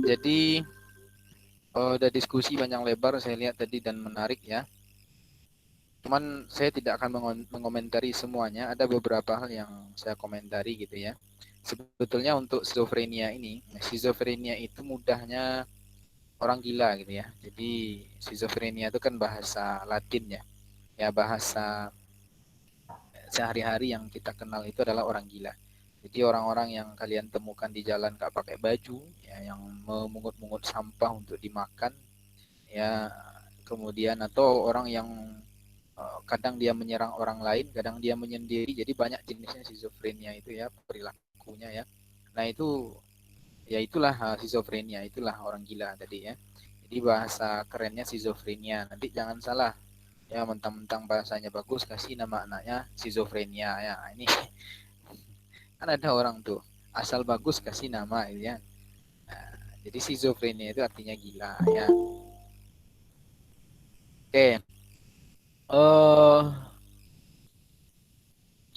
Jadi udah diskusi panjang lebar saya lihat tadi dan menarik ya. Cuman saya tidak akan mengomentari semuanya. Ada beberapa hal yang saya komentari gitu ya. Sebetulnya untuk schizofrenia ini, schizofrenia itu mudahnya orang gila gitu ya. Jadi schizofrenia itu kan bahasa Latin ya. Ya bahasa sehari-hari yang kita kenal itu adalah orang gila. Jadi orang-orang yang kalian temukan di jalan gak pakai baju, ya, yang memungut-mungut sampah untuk dimakan, ya, kemudian atau orang yang kadang dia menyerang orang lain, kadang dia menyendiri. Jadi banyak jenisnya schizophrenia itu ya perilakunya ya. Nah itu ya itulah schizophrenia, itulah orang gila tadi ya. Jadi bahasa kerennya schizophrenia. Nanti jangan salah ya mentang-mentang bahasanya bagus kasih nama anaknya schizophrenia ya. Ini kan ada orang tuh asal bagus kasih nama gitu ya. Nah, jadi schizophrenia itu artinya gila ya. Oke.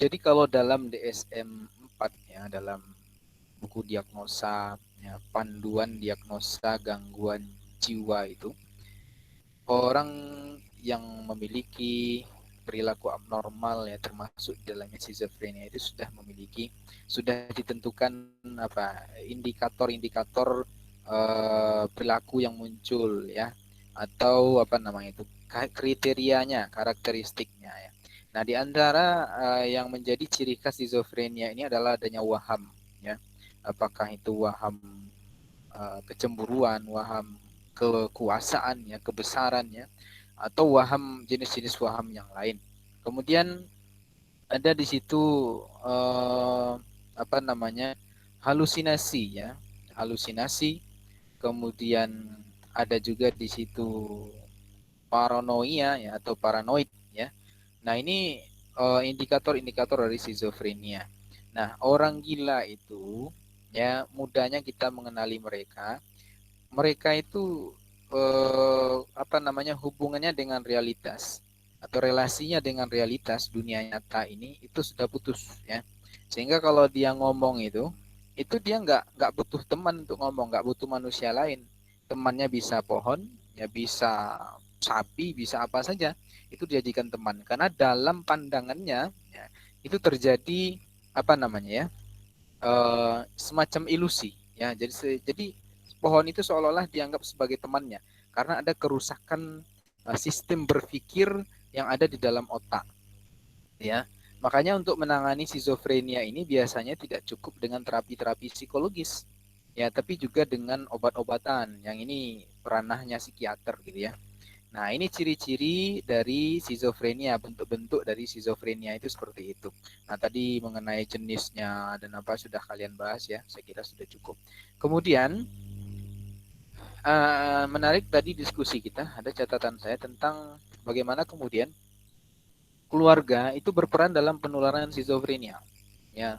Jadi kalau dalam DSM-4 ya, dalam buku diagnosa ya, panduan diagnosa gangguan jiwa itu, orang yang memiliki perilaku abnormal ya termasuk dalamnya schizophrenia itu sudah ditentukan apa indikator-indikator perilaku yang muncul ya atau apa namanya itu kriterianya karakteristiknya ya. Nah di antara yang menjadi ciri khas schizophrenia ini adalah adanya waham ya, apakah itu waham kecemburuan, waham kekuasaan ya, kebesaran ya, atau waham jenis-jenis waham yang lain. Kemudian ada di situ eh, apa namanya halusinasi ya, halusinasi. Kemudian ada juga di situ paranoia ya atau paranoid ya. Nah ini indikator-indikator dari schizophrenia. Nah orang gila itu ya mudahnya kita mengenali mereka. Mereka itu apa namanya hubungannya dengan realitas atau relasinya dengan realitas dunia nyata ini itu sudah putus ya. Sehingga kalau dia ngomong itu dia nggak butuh teman untuk ngomong, nggak butuh manusia lain. Temannya bisa pohon, ya bisa sapi, bisa apa saja. Itu dijadikan teman karena dalam pandangannya ya, itu terjadi apa namanya ya semacam ilusi ya. Jadi pohon itu seolah-olah dianggap sebagai temannya karena ada kerusakan sistem berpikir yang ada di dalam otak ya. Makanya untuk menangani schizofrenia ini biasanya tidak cukup dengan terapi-terapi psikologis ya, tapi juga dengan obat-obatan yang ini ranahnya psikiater gitu ya. Nah, ini ciri-ciri dari schizofrenia, bentuk-bentuk dari schizofrenia itu seperti itu. Nah, tadi mengenai jenisnya dan apa sudah kalian bahas ya, saya kira sudah cukup. Kemudian, menarik tadi diskusi kita, ada catatan saya tentang bagaimana kemudian keluarga itu berperan dalam penularan schizofrenia. Ya,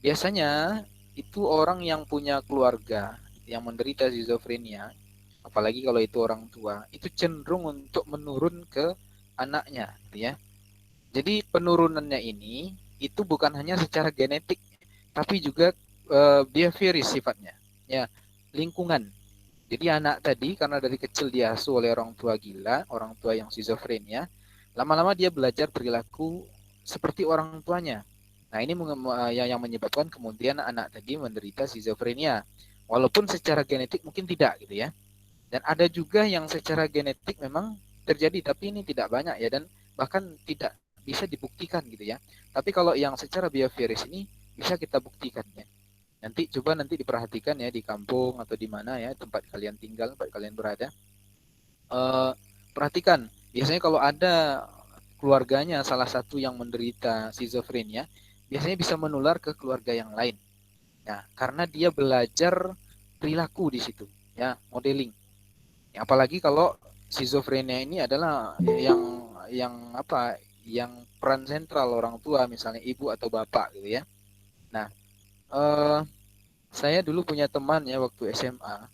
biasanya itu orang yang punya keluarga yang menderita schizofrenia, apalagi kalau itu orang tua, itu cenderung untuk menurun ke anaknya, gitu ya. Jadi penurunannya ini itu bukan hanya secara genetik, tapi juga behavioris sifatnya, ya lingkungan. Jadi anak tadi karena dari kecil diasuh oleh orang tua gila, orang tua yang schizofrenia, lama-lama dia belajar perilaku seperti orang tuanya. Nah ini yang menyebabkan kemudian anak tadi menderita schizofrenia, walaupun secara genetik mungkin tidak gitu ya. Dan ada juga yang secara genetik memang terjadi, tapi ini tidak banyak ya dan bahkan tidak bisa dibuktikan gitu ya. Tapi kalau yang secara behavioris ini bisa kita buktikan ya. Nanti diperhatikan ya di kampung atau di mana ya tempat kalian tinggal, tempat kalian berada. Eh, perhatikan, biasanya kalau ada keluarganya salah satu yang menderita schizophrenia, biasanya bisa menular ke keluarga yang lain. Ya, karena dia belajar perilaku di situ, ya, modeling. Ya, apalagi kalau schizophrenia ini adalah yang apa? Yang peran sentral orang tua, misalnya ibu atau bapak gitu ya. Nah, eh, saya dulu punya teman ya waktu SMA.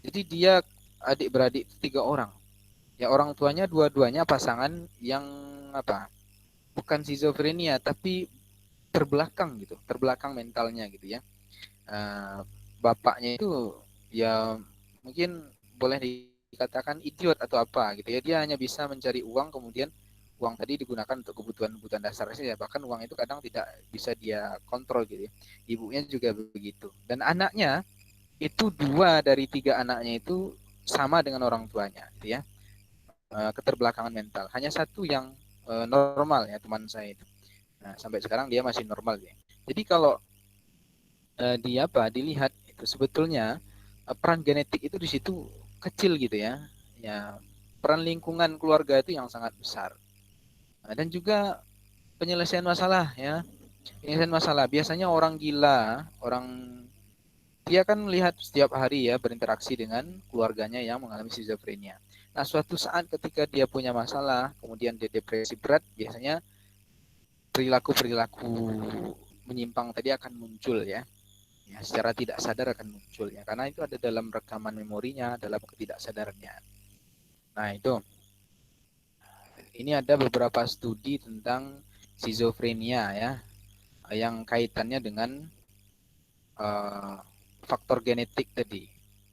Jadi dia adik-beradik 3 orang. Ya orang tuanya dua-duanya pasangan yang apa? Bukan schizophrenia tapi terbelakang gitu, terbelakang mentalnya gitu ya. Eh, bapaknya itu ya mungkin boleh dikatakan idiot atau apa gitu ya. Dia hanya bisa mencari uang, kemudian uang tadi digunakan untuk kebutuhan-kebutuhan dasar saja. Bahkan uang itu kadang tidak bisa dia kontrol gitu ya. Ibunya juga begitu. Dan anaknya itu 2 dari 3 anaknya itu sama dengan orang tuanya gitu ya. Keterbelakangan mental. Hanya satu yang normal ya, teman saya itu. Nah, sampai sekarang dia masih normal ya. Jadi kalau dilihat itu sebetulnya peran genetik itu di situ kecil gitu ya. Ya, peran lingkungan keluarga itu yang sangat besar. Nah, dan juga penyelesaian masalah ya. Penyelesaian masalah biasanya orang gila, orang dia kan melihat setiap hari ya berinteraksi dengan keluarganya yang mengalami skizofrenia. Nah, suatu saat ketika dia punya masalah, kemudian dia depresi berat, biasanya perilaku-perilaku menyimpang tadi akan muncul ya. Ya, secara tidak sadar akan muncul ya, karena itu ada dalam rekaman memorinya, dalam ketidaksadarannya. Nah, itu. Ini ada beberapa studi tentang skizofrenia ya, yang kaitannya dengan uh, faktor genetik tadi.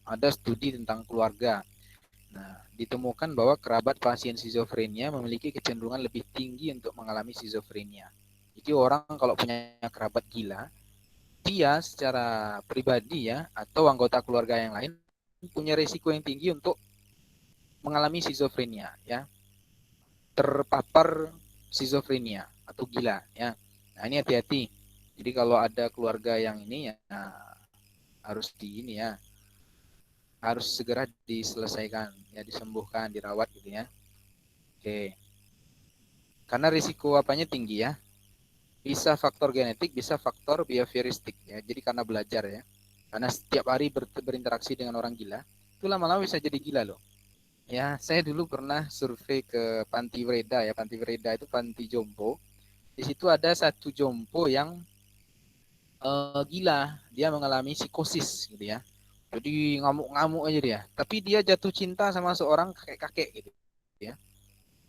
Ada studi tentang keluarga. Nah, ditemukan bahwa kerabat pasien skizofrenia memiliki kecenderungan lebih tinggi untuk mengalami skizofrenia. Jadi orang kalau punya kerabat gila, dia secara pribadi ya atau anggota keluarga yang lain punya risiko yang tinggi untuk mengalami skizofrenia ya, terpapar skizofrenia atau gila ya. Nah, ini hati-hati. Jadi kalau ada keluarga yang ini ya, nah, harus di ini ya, harus segera diselesaikan ya, disembuhkan, dirawat gitu ya. Oke. Karena risiko apanya tinggi ya. Bisa faktor genetik, bisa faktor behavioristik ya. Jadi karena belajar ya. Karena setiap hari berinteraksi dengan orang gila, itu lama-lama bisa jadi gila loh. Ya, saya dulu pernah survei ke Panti Wereda ya. Panti Wereda itu panti jompo. Di situ ada satu jompo yang gila, dia mengalami psikosis gitu ya. Jadi ngamuk-ngamuk aja dia. Tapi dia jatuh cinta sama seorang kakek-kakek gitu ya.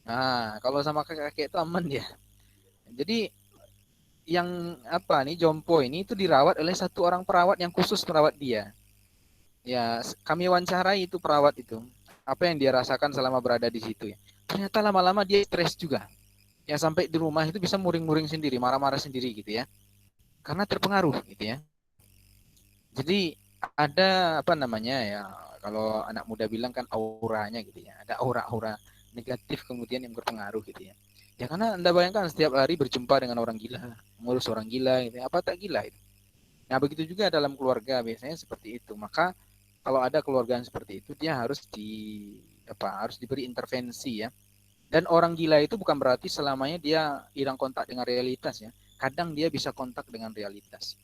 Nah, kalau sama kakek-kakek itu aman dia. Jadi yang apa nih jompo ini itu dirawat oleh satu orang perawat yang khusus merawat dia. Ya, kami wawancarai itu perawat itu. Apa yang dia rasakan selama berada di situ ya. Ternyata lama-lama dia stres juga. Ya sampai di rumah itu bisa muring-muring sendiri, marah-marah sendiri gitu ya. Karena terpengaruh gitu ya. Jadi ada apa namanya ya, kalau anak muda bilang kan auranya gitu ya. Ada aura-aura negatif kemudian yang berpengaruh gitu ya. Ya karena Anda bayangkan setiap hari berjumpa dengan orang gila, ngurus orang gila gitu ya. Apa tak gila itu? Nah, begitu juga dalam keluarga biasanya seperti itu. Maka kalau ada keluarga yang seperti itu dia harus harus diberi intervensi ya. Dan orang gila itu bukan berarti selamanya dia hilang kontak dengan realitas ya. Kadang dia bisa kontak dengan realitas.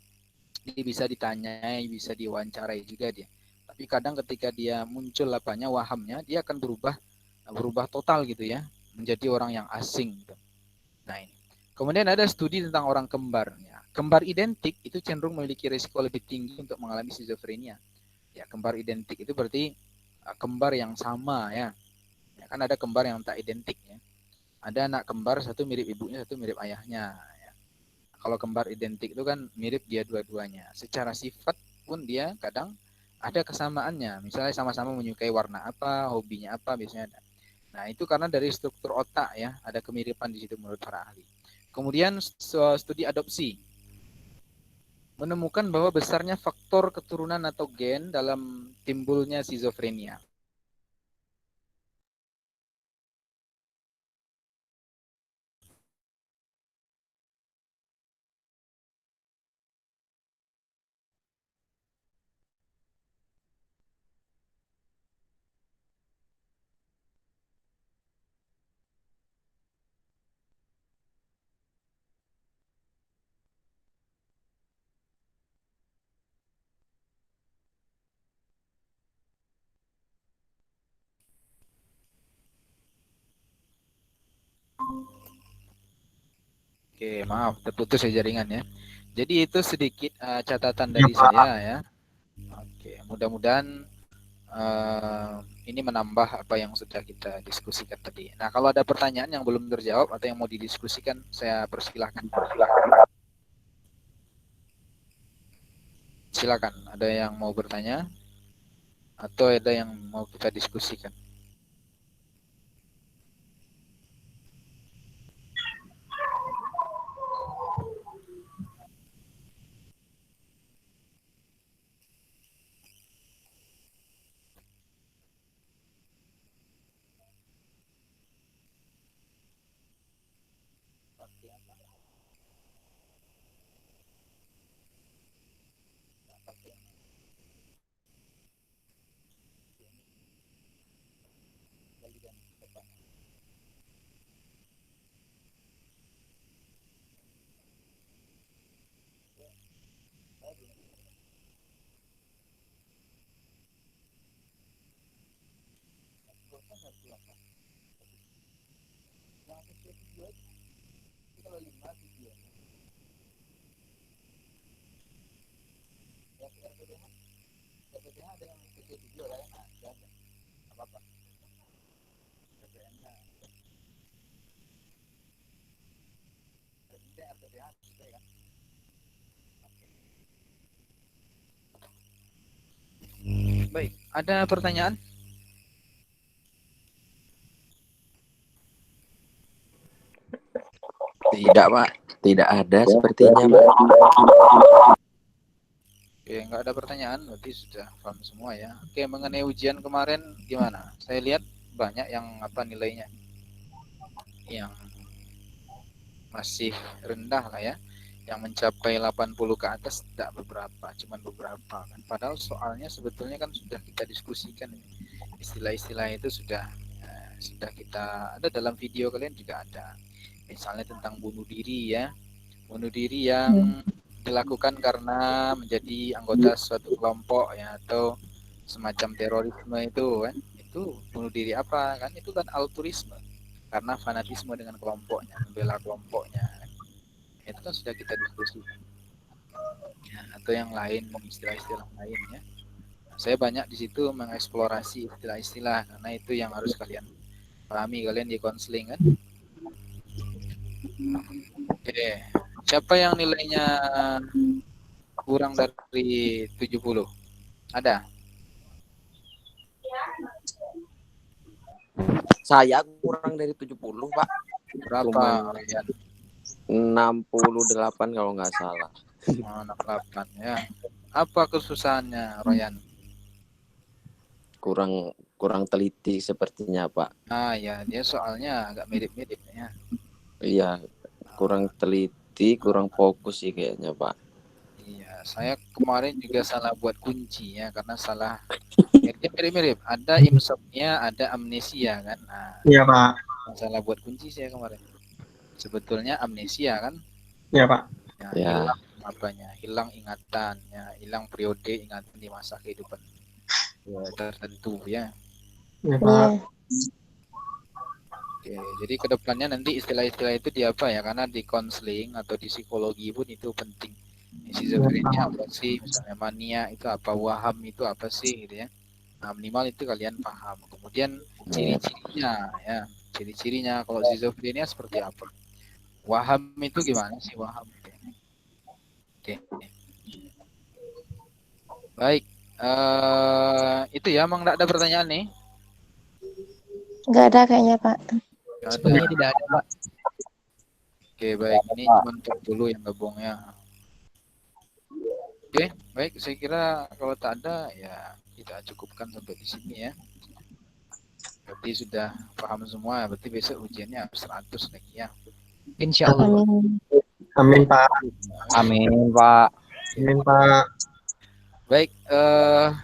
Dia bisa ditanyai, bisa diwawancarai juga dia. Tapi kadang ketika dia muncul apanya wahamnya, dia akan berubah total gitu ya, menjadi orang yang asing gitu. Nah, ini. Kemudian ada studi tentang orang kembar. Ya. Kembar identik itu cenderung memiliki risiko lebih tinggi untuk mengalami skizofrenia. Ya, kembar identik itu berarti kembar yang sama ya. Ya. Kan ada kembar yang tak identik ya. Ada anak kembar, satu mirip ibunya, satu mirip ayahnya. Ya. Kalau kembar identik itu kan mirip dia dua-duanya. Secara sifat pun dia kadang ada kesamaannya. Misalnya sama-sama menyukai warna apa, hobinya apa, biasanya ada. Nah, itu karena dari struktur otak ya, ada kemiripan di situ menurut para ahli. Kemudian studi adopsi menemukan bahwa besarnya faktor keturunan atau gen dalam timbulnya skizofrenia. Oke, maaf terputus ya jaringan ya. Jadi itu sedikit catatan Ya dari Pak, saya ya. Oke, mudah-mudahan ini menambah apa yang sudah kita diskusikan tadi. Nah, kalau ada pertanyaan yang belum terjawab atau yang mau didiskusikan, saya persilahkan. Silakan, ada yang mau bertanya? Atau ada yang mau kita diskusikan? Baik, ada pertanyaan? Tidak, Pak. Tidak ada sepertinya, Pak. Oke, nggak ada pertanyaan, berarti sudah paham semua ya. Oke, mengenai ujian kemarin gimana? Saya lihat banyak yang nilainya yang masih rendah lah ya. Yang mencapai 80 ke atas tidak beberapa, cuman beberapa kan. Padahal soalnya sebetulnya kan sudah kita diskusikan ini. Istilah-istilah itu sudah kita ada dalam video kalian juga ada. Misalnya tentang bunuh diri ya. Bunuh diri yang dilakukan karena menjadi anggota suatu kelompok ya, atau semacam terorisme itu kan. Itu bunuh diri apa kan? Itu kan altruisme karena fanatisme dengan kelompoknya, membela kelompoknya kan. Itu kan sudah kita diskusikan ya, atau yang lain, istilah-istilah lain ya. Saya banyak di situ mengeksplorasi istilah-istilah karena itu yang harus kalian pahami, kalian di konseling kan. Oke, siapa yang nilainya kurang dari 70? Ada? Saya kurang dari 70, Pak. Berapa, Cuman Ryan? 68 kalau nggak salah. 68 ya. Apa kesusahannya, Ryan? Kurang teliti sepertinya, Pak. Ah ya, dia soalnya agak mirip-mirip ya. Iya, kurang teliti, kurang fokus sih kayaknya, Pak. Iya, saya kemarin juga salah buat kunci ya, karena salah. Mirip-mirip. Ada insomnia, ada amnesia kan. Nah, Iya, Pak. salah buat kunci saya kemarin. Sebetulnya amnesia kan. Iya, Pak. Ya, Ya. hilang ingatannya, hilang periode ingatan di masa kehidupan ya, tertentu ya. Iya, Pak. Oke, jadi kedepannya nanti istilah-istilah itu di apa ya, karena di konseling atau di psikologi pun itu penting. Schizofrenia apa sih, misalnya mania itu apa, waham itu apa sih gitu ya. Nah, minimal itu kalian paham. Kemudian ciri-cirinya ya, ciri-cirinya kalau schizofrenia seperti apa, waham itu gimana sih waham. Oke. Baik, itu ya, emang nggak ada pertanyaan nih? Nggak ada kayaknya, Pak. Sepertinya tidak ada, Pak. Oke, baik. Ini cuma 40 yang gabung ya. Oke, baik. Saya kira kalau tak ada, ya kita cukupkan sampai di sini ya. Berarti sudah paham semua, berarti besok ujiannya 100 lagi ya. Insya Allah. Amin, Pak. Amin, Pak. Amin, Pak. Baik,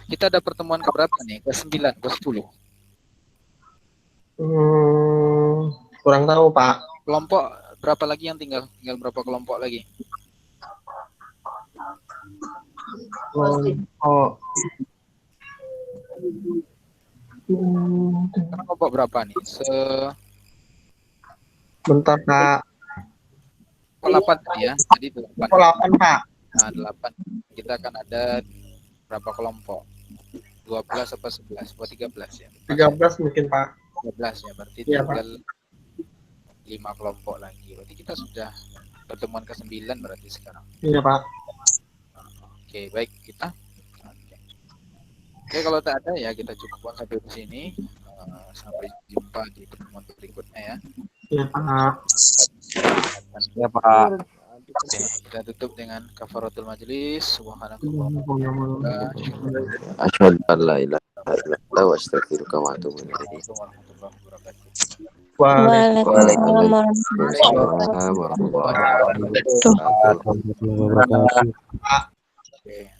kita ada pertemuan keberapa nih? Ke-9, ke-10? Kurang tahu, Pak. Kelompok berapa lagi yang tinggal? Tinggal berapa kelompok lagi? Kelompok berapa nih? Bentar, Pak. 8 tadi ya? Tadi 8. 8, Pak. Nah, 8. Kita akan ada berapa kelompok? 12 apa 11? Buat 13 ya? 13 mungkin, Pak. 13 ya, berarti Iya, tinggal 5 kelompok lagi. Berarti kita sudah pertemuan ke-9 berarti sekarang. Iya, Pak. Oke, baik. Kita. Oke. Oke, kalau tak ada ya kita cukupkan sampai di sini. Sampai jumpa di pertemuan berikutnya ya. Ya Pak. Ya Pak. Oke, kita tutup dengan kafaratul majelis. Subhanakallahumma Asyhadu an la ilaha illallah wa astaghfiruka wa atubu ilaik. warahmatullahi wabarakatuh. Waalaikumsalam Waalaikumsalam warahmatullahi wabarakatuh. Wabarakatuh. Oke.